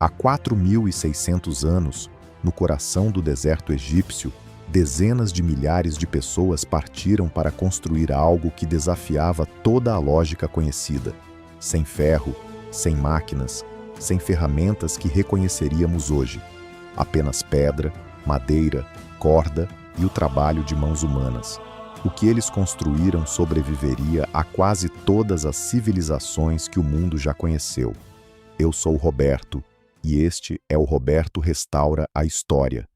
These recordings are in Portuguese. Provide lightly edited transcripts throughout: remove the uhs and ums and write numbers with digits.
Há 4.600 anos, no coração do deserto egípcio, dezenas de milhares de pessoas partiram para construir algo que desafiava toda a lógica conhecida. Sem ferro, sem máquinas, sem ferramentas que reconheceríamos hoje. Apenas pedra, madeira, corda e o trabalho de mãos humanas. O que eles construíram sobreviveria a quase todas as civilizações que o mundo já conheceu. Eu sou o Roberto, e este é o Roberto Restaura a História,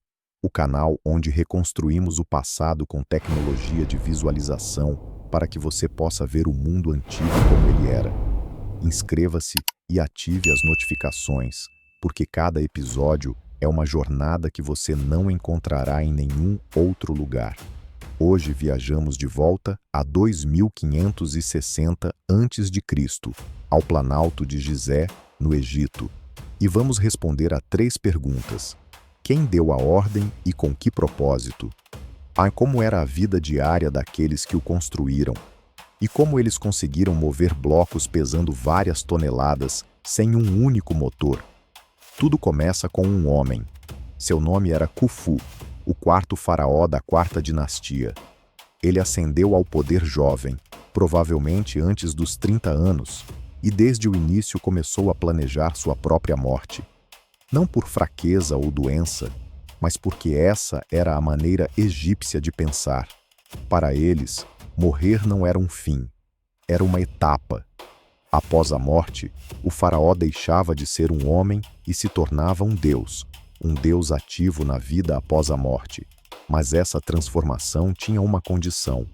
o canal onde reconstruímos o passado com tecnologia de visualização para que você possa ver o mundo antigo como ele era. Inscreva-se e ative as notificações, porque cada episódio é uma jornada que você não encontrará em nenhum outro lugar. Hoje viajamos de volta a 2560 a.C., ao Planalto de Gizé, no Egito, e vamos responder a 3 perguntas. Quem deu a ordem e com que propósito? Como era a vida diária daqueles que o construíram? E como eles conseguiram mover blocos pesando várias toneladas sem um único motor? Tudo começa com um homem. Seu nome era Khufu, o 4º faraó da 4ª dinastia. Ele ascendeu ao poder jovem, provavelmente antes dos 30 anos, e desde o início começou a planejar sua própria morte. Não por fraqueza ou doença, mas porque essa era a maneira egípcia de pensar. Para eles, morrer não era um fim, era uma etapa. Após a morte, o faraó deixava de ser um homem e se tornava um deus ativo na vida após a morte. Mas essa transformação tinha uma condição: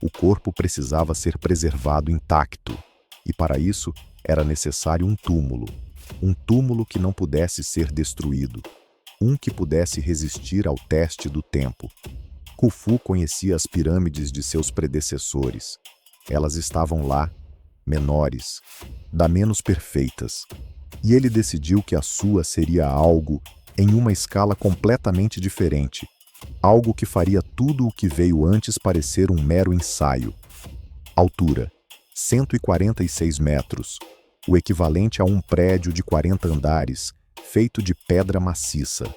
o corpo precisava ser preservado intacto, e para isso era necessário um túmulo que não pudesse ser destruído, que pudesse resistir ao teste do tempo. Khufu conhecia as pirâmides de seus predecessores. Elas estavam lá, menores, menos perfeitas, e ele decidiu que a sua seria algo em uma escala completamente diferente, algo que faria tudo o que veio antes parecer um mero ensaio. Altura: 146 metros, o equivalente a um prédio de 40 andares, feito de pedra maciça.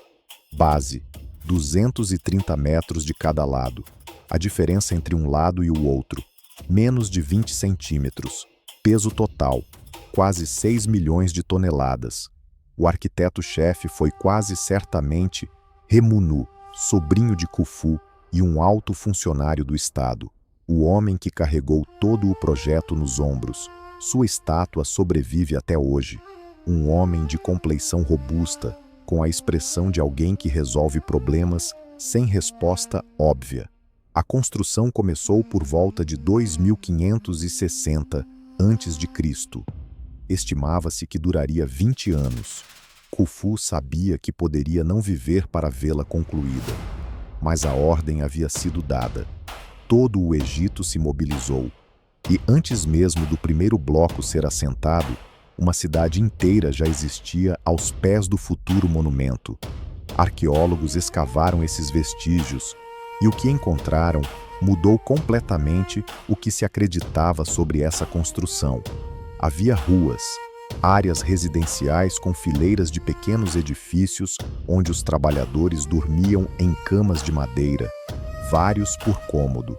Base: 230 metros de cada lado. A diferença entre um lado e o outro: menos de 20 centímetros. Peso total: quase 6 milhões de toneladas. O arquiteto-chefe foi quase certamente Remunu, sobrinho de Khufu e um alto funcionário do Estado. O homem que carregou todo o projeto nos ombros. Sua estátua sobrevive até hoje. Um homem de compleição robusta, com a expressão de alguém que resolve problemas sem resposta óbvia. A construção começou por volta de 2560 a.C. Estimava-se que duraria 20 anos. Khufu sabia que poderia não viver para vê-la concluída, mas a ordem havia sido dada. Todo o Egito se mobilizou, e antes mesmo do primeiro bloco ser assentado, uma cidade inteira já existia aos pés do futuro monumento. Arqueólogos escavaram esses vestígios, e o que encontraram mudou completamente o que se acreditava sobre essa construção. Havia ruas, áreas residenciais com fileiras de pequenos edifícios onde os trabalhadores dormiam em camas de madeira, vários por cômodo.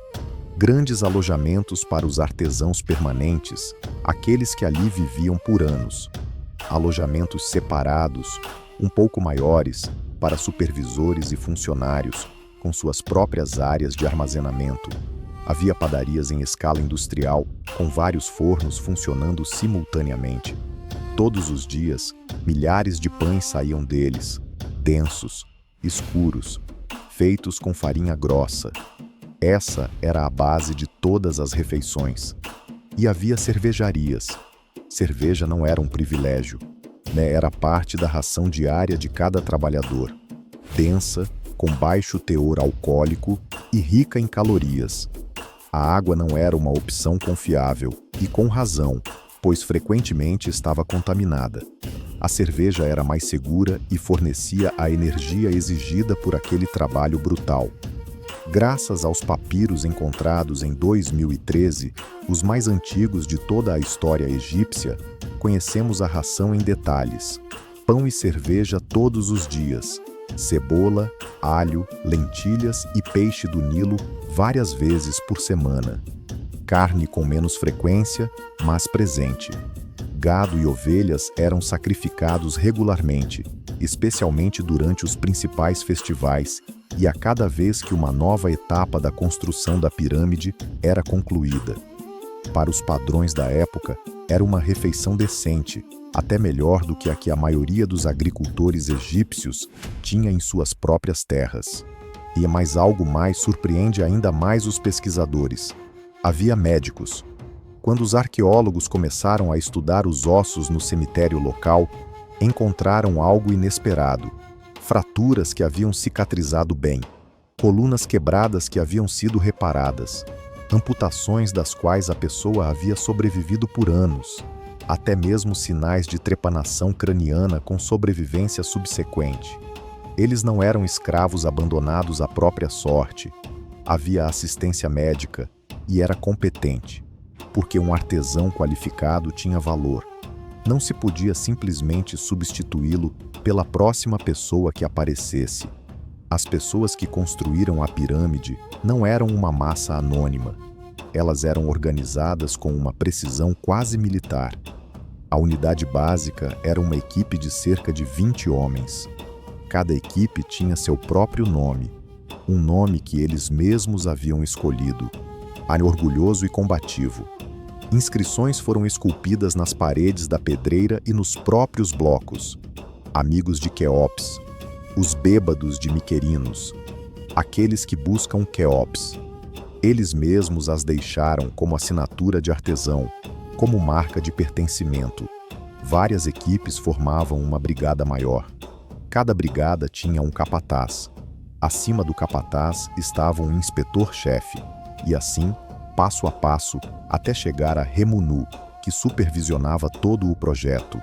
Grandes alojamentos para os artesãos permanentes, aqueles que ali viviam por anos. Alojamentos separados, um pouco maiores, para supervisores e funcionários, com suas próprias áreas de armazenamento. Havia padarias em escala industrial, com vários fornos funcionando simultaneamente. Todos os dias, milhares de pães saíam deles, densos, escuros, feitos com farinha grossa. Essa era a base de todas as refeições. E havia cervejarias. Cerveja não era um privilégio, era parte da ração diária de cada trabalhador. Densa, com baixo teor alcoólico e rica em calorias. A água não era uma opção confiável, e com razão, pois frequentemente estava contaminada. A cerveja era mais segura e fornecia a energia exigida por aquele trabalho brutal. Graças aos papiros encontrados em 2013, os mais antigos de toda a história egípcia, conhecemos a ração em detalhes. pão e cerveja todos os dias, cebola, alho, lentilhas e peixe do Nilo várias vezes por semana. Carne com menos frequência, mas presente. Gado e ovelhas eram sacrificados regularmente, especialmente durante os principais festivais e a cada vez que uma nova etapa da construção da pirâmide era concluída. Para os padrões da época, era uma refeição decente, até melhor do que a que a maioria dos agricultores egípcios tinha em suas próprias terras. E mais algo mais surpreende ainda mais os pesquisadores. Havia médicos. Quando os arqueólogos começaram a estudar os ossos no cemitério local, encontraram algo inesperado. Fraturas que haviam cicatrizado bem, colunas quebradas que haviam sido reparadas, amputações das quais a pessoa havia sobrevivido por anos, até mesmo sinais de trepanação craniana com sobrevivência subsequente. Eles não eram escravos abandonados à própria sorte. Havia assistência médica e era competente, porque um artesão qualificado tinha valor. Não se podia simplesmente substituí-lo pela próxima pessoa que aparecesse. As pessoas que construíram a pirâmide não eram uma massa anônima. Elas eram organizadas com uma precisão quase militar. A unidade básica era uma equipe de cerca de 20 homens. Cada equipe tinha seu próprio nome, um nome que eles mesmos haviam escolhido, orgulhoso e combativo. Inscrições foram esculpidas nas paredes da pedreira e nos próprios blocos. Amigos de Quéops, os bêbados de Miquerinos, aqueles que buscam Quéops. Eles mesmos as deixaram como assinatura de artesão, como marca de pertencimento. Várias equipes formavam uma brigada maior. Cada brigada tinha um capataz. Acima do capataz estava um inspetor-chefe, e assim, passo a passo, até chegar a Remunu, que supervisionava todo o projeto.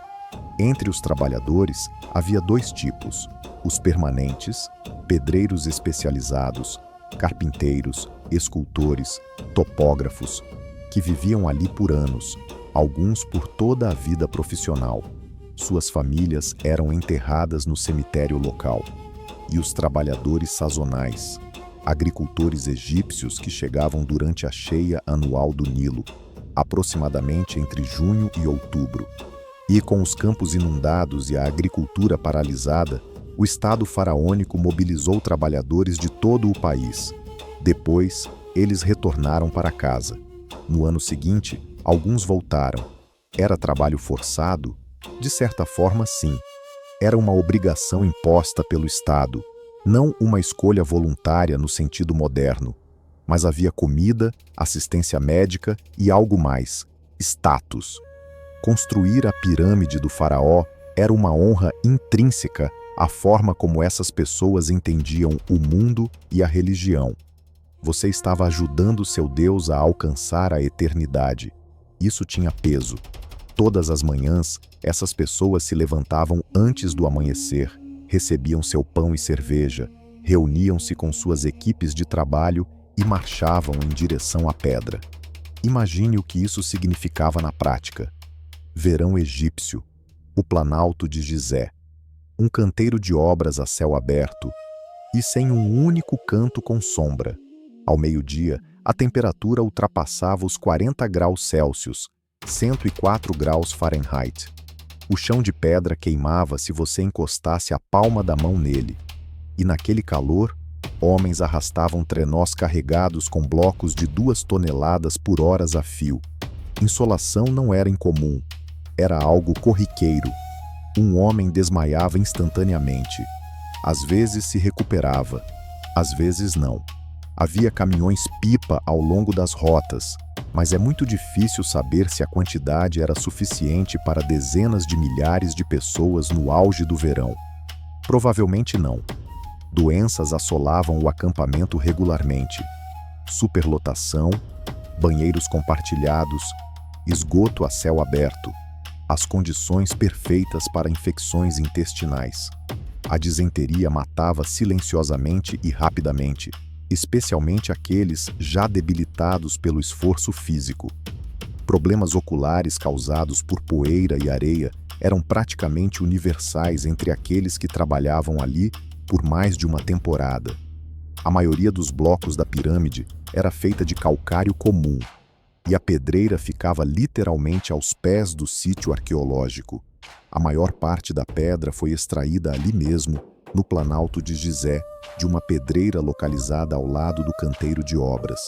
Entre os trabalhadores, havia dois tipos: os permanentes, pedreiros especializados, carpinteiros, escultores, topógrafos, que viviam ali por anos, alguns por toda a vida profissional. Suas famílias eram enterradas no cemitério local. E os trabalhadores sazonais, agricultores egípcios que chegavam durante a cheia anual do Nilo, aproximadamente entre junho e outubro. E com os campos inundados e a agricultura paralisada, o Estado faraônico mobilizou trabalhadores de todo o país. Depois, eles retornaram para casa. No ano seguinte, alguns voltaram. Era trabalho forçado? De certa forma, sim. Era uma obrigação imposta pelo Estado, não uma escolha voluntária no sentido moderno. Mas havia comida, assistência médica e algo mais: status. Construir a pirâmide do faraó era uma honra intrínseca à forma como essas pessoas entendiam o mundo e a religião. Você estava ajudando seu Deus a alcançar a eternidade. Isso tinha peso. Todas as manhãs, essas pessoas se levantavam antes do amanhecer, recebiam seu pão e cerveja, reuniam-se com suas equipes de trabalho e marchavam em direção à pedra. Imagine o que isso significava na prática. Verão egípcio, o planalto de Gizé, um canteiro de obras a céu aberto e sem um único canto com sombra. Ao meio-dia, a temperatura ultrapassava os 40 graus Celsius, 104 graus Fahrenheit. O chão de pedra queimava se você encostasse a palma da mão nele. E naquele calor, homens arrastavam trenós carregados com blocos de 2 toneladas por horas a fio. Insolação não era incomum. Era algo corriqueiro. Um homem desmaiava instantaneamente. Às vezes se recuperava, às vezes não. Havia caminhões-pipa ao longo das rotas, mas é muito difícil saber se a quantidade era suficiente para dezenas de milhares de pessoas no auge do verão. Provavelmente não. Doenças assolavam o acampamento regularmente. Superlotação, banheiros compartilhados, esgoto a céu aberto. As condições perfeitas para infecções intestinais. A disenteria matava silenciosamente e rapidamente, especialmente aqueles já debilitados pelo esforço físico. Problemas oculares causados por poeira e areia eram praticamente universais entre aqueles que trabalhavam ali por mais de uma temporada. A maioria dos blocos da pirâmide era feita de calcário comum, e a pedreira ficava literalmente aos pés do sítio arqueológico. A maior parte da pedra foi extraída ali mesmo, no Planalto de Gizé, de uma pedreira localizada ao lado do canteiro de obras.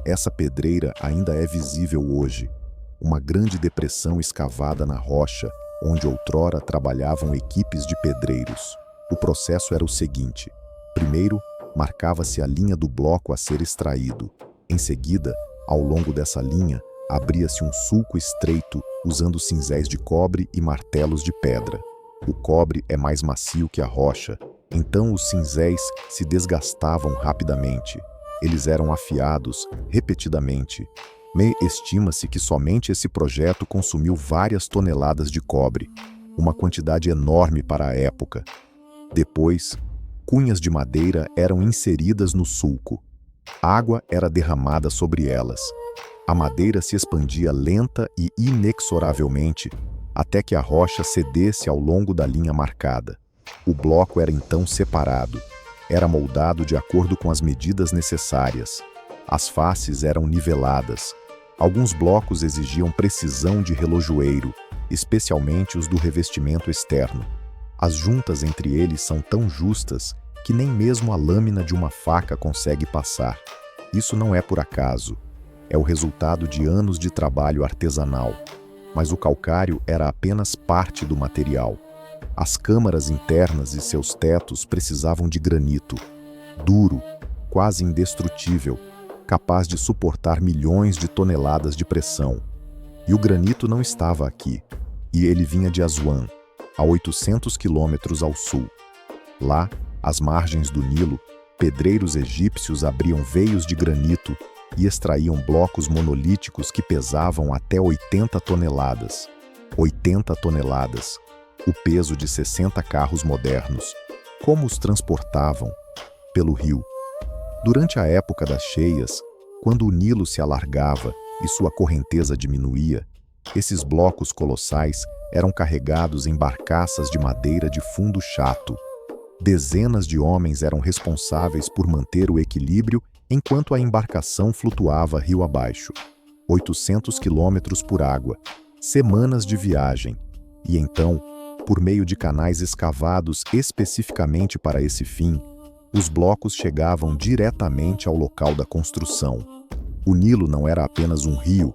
Essa pedreira ainda é visível hoje, uma grande depressão escavada na rocha, onde outrora trabalhavam equipes de pedreiros. O processo era o seguinte: primeiro, marcava-se a linha do bloco a ser extraído. Em seguida, ao longo dessa linha, abria-se um sulco estreito usando cinzéis de cobre e martelos de pedra. O cobre é mais macio que a rocha, então os cinzéis se desgastavam rapidamente. Eles eram afiados repetidamente. Estima-se que somente esse projeto consumiu várias toneladas de cobre, uma quantidade enorme para a época. Depois, cunhas de madeira eram inseridas no sulco. Água era derramada sobre elas. A madeira se expandia lenta e inexoravelmente até que a rocha cedesse ao longo da linha marcada. O bloco era então separado. Era moldado de acordo com as medidas necessárias. As faces eram niveladas. Alguns blocos exigiam precisão de relojoeiro, especialmente os do revestimento externo. As juntas entre eles são tão justas que nem mesmo a lâmina de uma faca consegue passar. Isso não é por acaso. É o resultado de anos de trabalho artesanal. Mas o calcário era apenas parte do material. As câmaras internas e seus tetos precisavam de granito, duro, quase indestrutível, capaz de suportar milhões de toneladas de pressão. E o granito não estava aqui, e ele vinha de Aswan, a 800 quilômetros ao sul. Lá, às margens do Nilo, pedreiros egípcios abriam veios de granito e extraíam blocos monolíticos que pesavam até 80 toneladas. 80 toneladas, o peso de 60 carros modernos. Como os transportavam? Pelo rio. Durante a época das cheias, quando o Nilo se alargava e sua correnteza diminuía, esses blocos colossais eram carregados em barcaças de madeira de fundo chato. Dezenas de homens eram responsáveis por manter o equilíbrio enquanto a embarcação flutuava rio abaixo. 800 quilômetros por água, semanas de viagem. E então, por meio de canais escavados especificamente para esse fim, os blocos chegavam diretamente ao local da construção. O Nilo não era apenas um rio,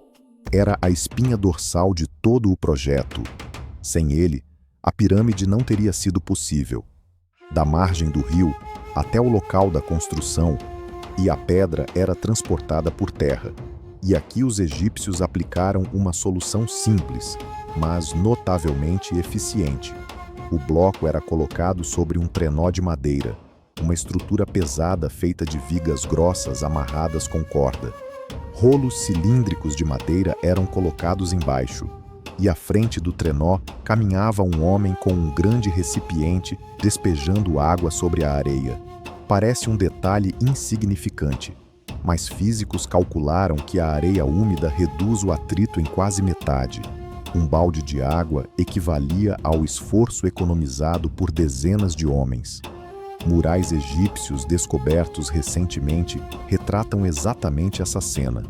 era a espinha dorsal de todo o projeto. Sem ele, a pirâmide não teria sido possível. Da margem do rio até o local da construção, e a pedra era transportada por terra. E aqui os egípcios aplicaram uma solução simples, mas notavelmente eficiente. O bloco era colocado sobre um trenó de madeira, uma estrutura pesada feita de vigas grossas amarradas com corda. Rolos cilíndricos de madeira eram colocados embaixo, e à frente do trenó caminhava um homem com um grande recipiente despejando água sobre a areia. Parece um detalhe insignificante, mas físicos calcularam que a areia úmida reduz o atrito em quase metade. Um balde de água equivalia ao esforço economizado por dezenas de homens. Murais egípcios descobertos recentemente retratam exatamente essa cena.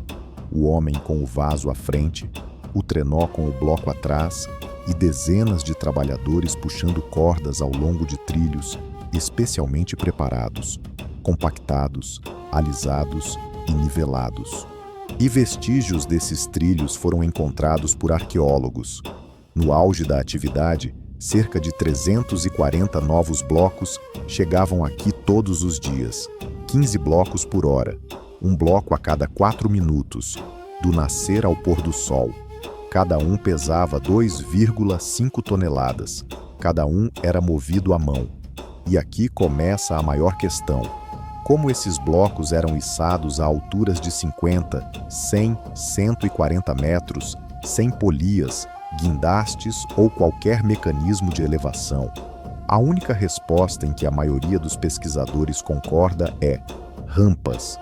O homem com o vaso à frente, o trenó com o bloco atrás e dezenas de trabalhadores puxando cordas ao longo de trilhos especialmente preparados, compactados, alisados e nivelados. E vestígios desses trilhos foram encontrados por arqueólogos. No auge da atividade, cerca de 340 novos blocos chegavam aqui todos os dias, 15 blocos por hora, um bloco a cada 4 minutos, do nascer ao pôr do sol. Cada um pesava 2,5 toneladas, cada um era movido à mão. E aqui começa a maior questão. Como esses blocos eram içados a alturas de 50, 100, 140 metros, sem polias, guindastes ou qualquer mecanismo de elevação? A única resposta em que a maioria dos pesquisadores concorda é rampas.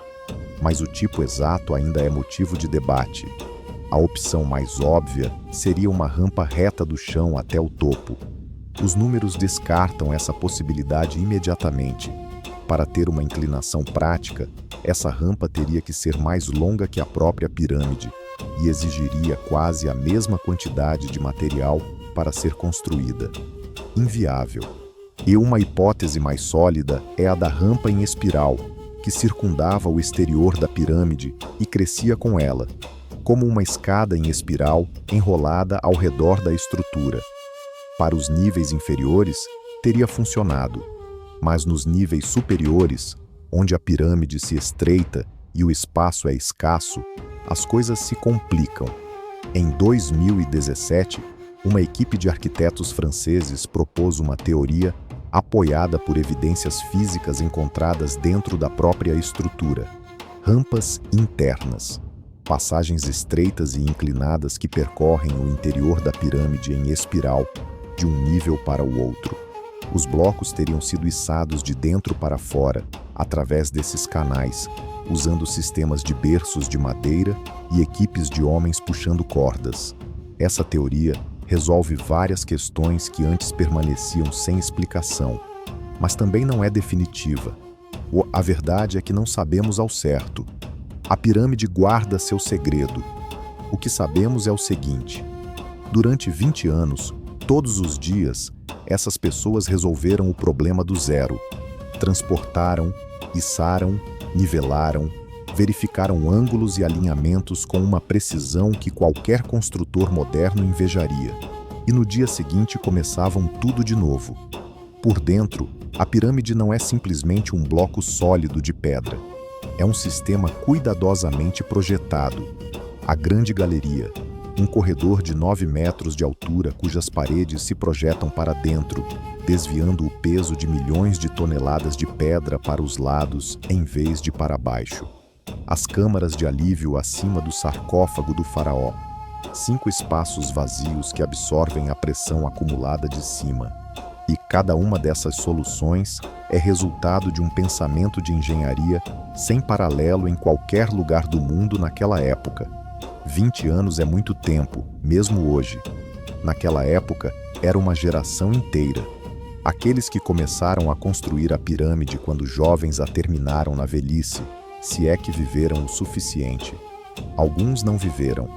Mas o tipo exato ainda é motivo de debate. A opção mais óbvia seria uma rampa reta do chão até o topo. Os números descartam essa possibilidade imediatamente. Para ter uma inclinação prática, essa rampa teria que ser mais longa que a própria pirâmide e exigiria quase a mesma quantidade de material para ser construída. Inviável. E uma hipótese mais sólida é a da rampa em espiral, que circundava o exterior da pirâmide e crescia com ela, como uma escada em espiral enrolada ao redor da estrutura. Para os níveis inferiores, teria funcionado, mas nos níveis superiores, onde a pirâmide se estreita e o espaço é escasso, as coisas se complicam. Em 2017, uma equipe de arquitetos franceses propôs uma teoria apoiada por evidências físicas encontradas dentro da própria estrutura: rampas internas, passagens estreitas e inclinadas que percorrem o interior da pirâmide em espiral, de um nível para o outro. Os blocos teriam sido içados de dentro para fora, através desses canais, usando sistemas de berços de madeira e equipes de homens puxando cordas. Essa teoria resolve várias questões que antes permaneciam sem explicação, mas também não é definitiva. A verdade é que não sabemos ao certo. A pirâmide guarda seu segredo. O que sabemos é o seguinte: durante 20 anos, todos os dias, essas pessoas resolveram o problema do zero. Transportaram, içaram, nivelaram, verificaram ângulos e alinhamentos com uma precisão que qualquer construtor moderno invejaria. E no dia seguinte começavam tudo de novo. Por dentro, a pirâmide não é simplesmente um bloco sólido de pedra. É um sistema cuidadosamente projetado. A Grande Galeria, um corredor de 9 metros de altura cujas paredes se projetam para dentro, desviando o peso de milhões de toneladas de pedra para os lados em vez de para baixo. As câmaras de alívio acima do sarcófago do faraó. 5 espaços vazios que absorvem a pressão acumulada de cima. E cada uma dessas soluções é resultado de um pensamento de engenharia sem paralelo em qualquer lugar do mundo naquela época. 20 anos é muito tempo, mesmo hoje. Naquela época, era uma geração inteira. Aqueles que começaram a construir a pirâmide quando jovens a terminaram na velhice, se é que viveram o suficiente. Alguns não viveram.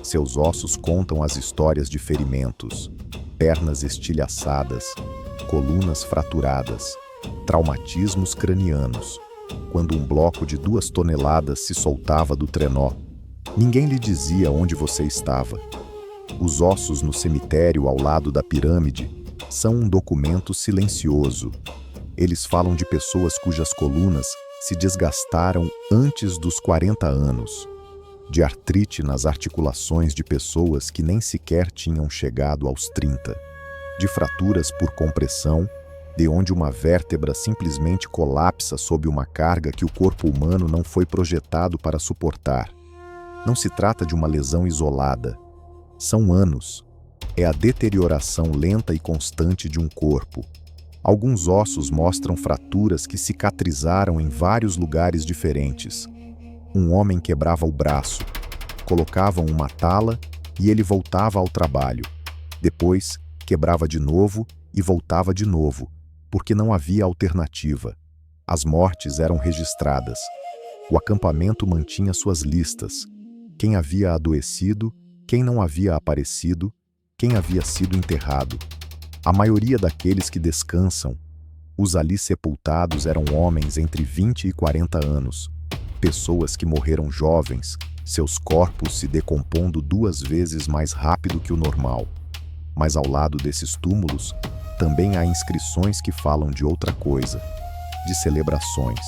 Seus ossos contam as histórias de ferimentos, pernas estilhaçadas, colunas fraturadas, traumatismos cranianos. Quando um bloco de 2 toneladas se soltava do trenó, ninguém lhe dizia onde você estava. Os ossos no cemitério ao lado da pirâmide são um documento silencioso. Eles falam de pessoas cujas colunas se desgastaram antes dos 40 anos, de artrite nas articulações de pessoas que nem sequer tinham chegado aos 30, de fraturas por compressão, de onde uma vértebra simplesmente colapsa sob uma carga que o corpo humano não foi projetado para suportar. Não se trata de uma lesão isolada. São anos. É a deterioração lenta e constante de um corpo. Alguns ossos mostram fraturas que cicatrizaram em vários lugares diferentes. Um homem quebrava o braço, colocavam uma tala e ele voltava ao trabalho. Depois, quebrava de novo e voltava de novo, porque não havia alternativa. As mortes eram registradas. O acampamento mantinha suas listas. Quem havia adoecido, quem não havia aparecido, quem havia sido enterrado. A maioria daqueles que descansam, os ali sepultados eram homens entre 20 e 40 anos, pessoas que morreram jovens, seus corpos se decompondo 2 vezes mais rápido que o normal. Mas ao lado desses túmulos, também há inscrições que falam de outra coisa, de celebrações,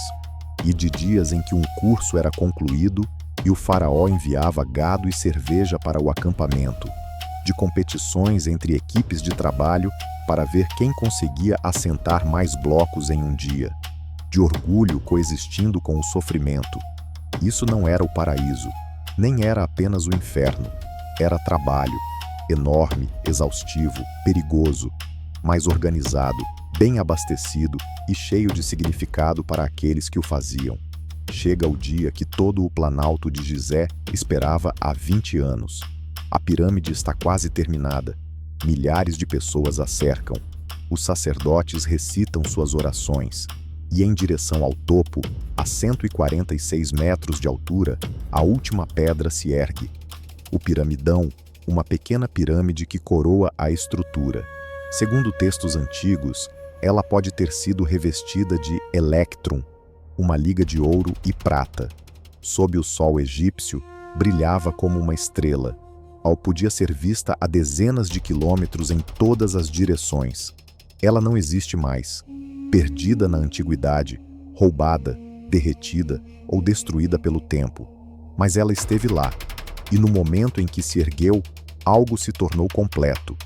e de dias em que um curso era concluído e o faraó enviava gado e cerveja para o acampamento, de competições entre equipes de trabalho para ver quem conseguia assentar mais blocos em um dia, de orgulho coexistindo com o sofrimento. Isso não era o paraíso, nem era apenas o inferno, era trabalho, enorme, exaustivo, perigoso, mas organizado, bem abastecido e cheio de significado para aqueles que o faziam. chega o dia que todo o Planalto de Gizé esperava há 20 anos. A pirâmide está quase terminada. Milhares de pessoas a cercam. Os sacerdotes recitam suas orações. E em direção ao topo, a 146 metros de altura, a última pedra se ergue. O piramidão, uma pequena pirâmide que coroa a estrutura. Segundo textos antigos, ela pode ter sido revestida de electrum, uma liga de ouro e prata. Sob o sol egípcio, brilhava como uma estrela, podia ser vista a dezenas de quilômetros em todas as direções. Ela não existe mais, perdida na antiguidade, roubada, derretida ou destruída pelo tempo. Mas ela esteve lá, e no momento em que se ergueu, algo se tornou completo,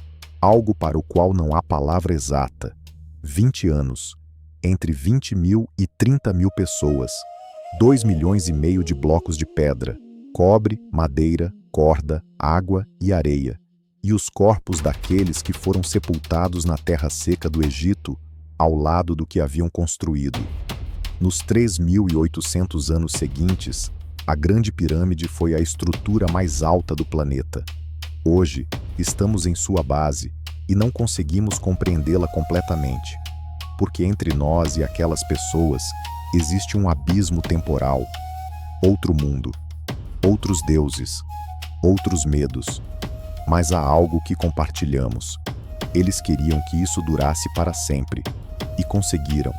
algo para o qual não há palavra exata. 20 anos, entre 20 mil e 30 mil pessoas, 2,5 milhões de blocos de pedra, cobre, madeira, corda, água e areia, e os corpos daqueles que foram sepultados na terra seca do Egito, ao lado do que haviam construído. Nos 3.800 anos seguintes, a Grande Pirâmide foi a estrutura mais alta do planeta. Hoje, estamos em sua base e não conseguimos compreendê-la completamente, porque entre nós e aquelas pessoas existe um abismo temporal, outro mundo, outros deuses, outros medos. Mas há algo que compartilhamos. Eles queriam que isso durasse para sempre, e conseguiram.